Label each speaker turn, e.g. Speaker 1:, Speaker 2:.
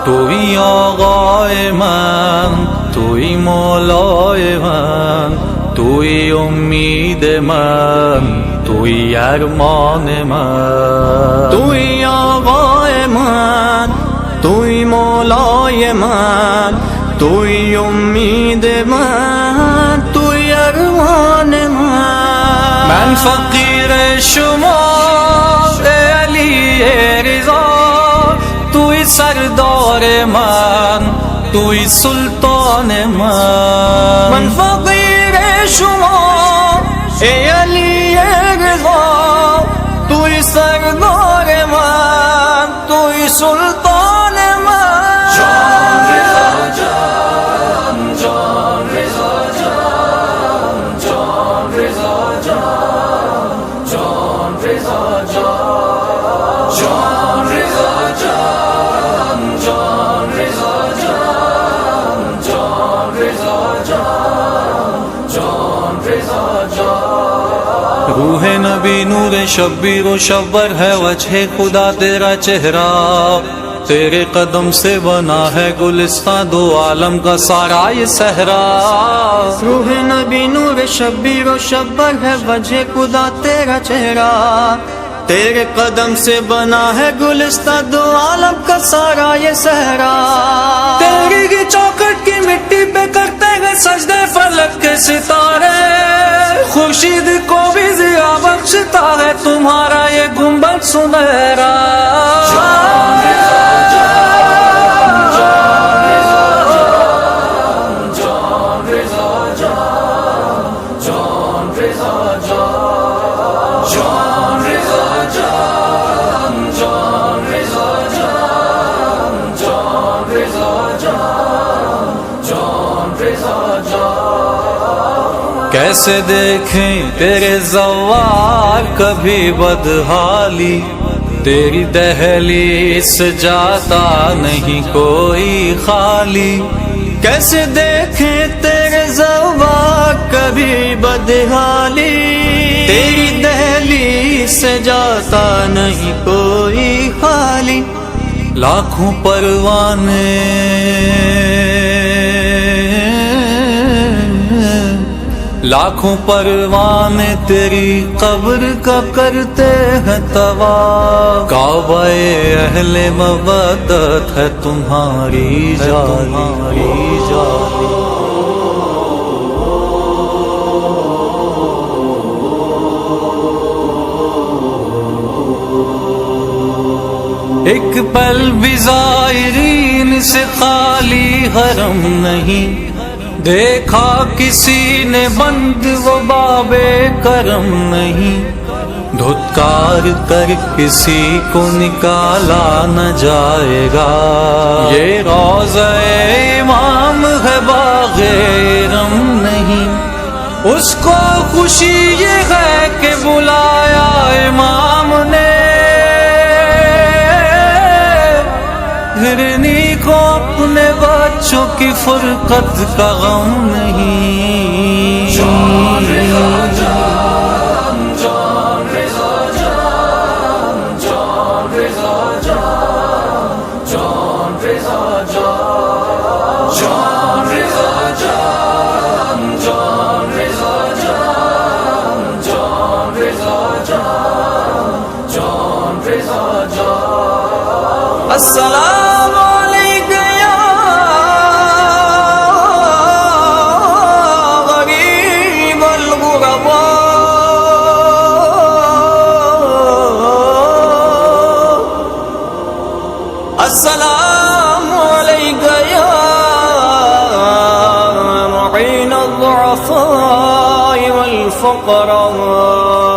Speaker 1: توی آقای من، توی مولای من، توی امید من، توی ارمان من.
Speaker 2: توی آقای من، توی مولای من، توی امید من، توی ارمان من.
Speaker 1: من فقیر شما ای علی رضا، توی سردار من، توی سلطان من.
Speaker 2: من فقیر شما ای علی رضا، توی سردار من، توی سلطان من.
Speaker 1: جان رضا جان، جان رضا جان، جان رضا جان، جان رضا جان، جان رضا جان، جان رضا جان، جان رضا جان، جان رضا جان. روح نبی نور شبیر و شبر ہے وجہ خدا تیرا چہرہ، تیرے قدم سے بنا ہے گلستان دو عالم کا سارا یہ صحرا.
Speaker 2: روح نبی نور شبیر و شبر ہے وجہ خدا تیرا چہرہ، تیرے قدم سے بنا ہے گلستان دو عالم کا سارا یہ صحرا.
Speaker 1: تیری کی چوکھٹ کی مٹی پہ کرتے ہیں سجدے فلک کے ستارے، خورشید کو بھی ضیا بخشتا ہے تمہارا یہ گنبد سنہرا. جان رضا جان، جان رضا جان، جان رضا جان، جان رضا جان، جان رضا جان، جان رضا جان، جان رضا جان، جان رضا جان. کیسے دیکھیں تیرے زوار کبھی بدحالی، تیری دہلیز سے جاتا نہیں کوئی خالی.
Speaker 2: کیسے دیکھیں تیرے زوار کبھی بدحالی، تیری دہلی سے جاتا نہیں کوئی خالی.
Speaker 1: لاکھوں پروانے لاکھوں پروانے تیری قبر کا کرتے ہیں طواف. کعبہ اہل مودت ہے تمہاری جالی. ایک پل بھی زائرین سے خالی حرم نہیں، دیکھا کسی نے بند وہ باب کرم نہیں. دھتکار کر کسی کو نکالا نہ جائے گا، یہ روضہ امام ہے باغ ارم نہیں. اس کو خوشی یہ ہے کہ بلایا امام نے، ہرنی کو اپنے بچوں کی فرقت کا غم نہیں. جان رضا جان، جان رضا جان، جان رضا جان، جان رضا جان، جان رضا جان، جان رضا جان، جان رضا جان، جان رضا جان.
Speaker 2: السلام علیکم یا غریب الغرباء، السلام علیکم یا معین الضعفاء والفقراء.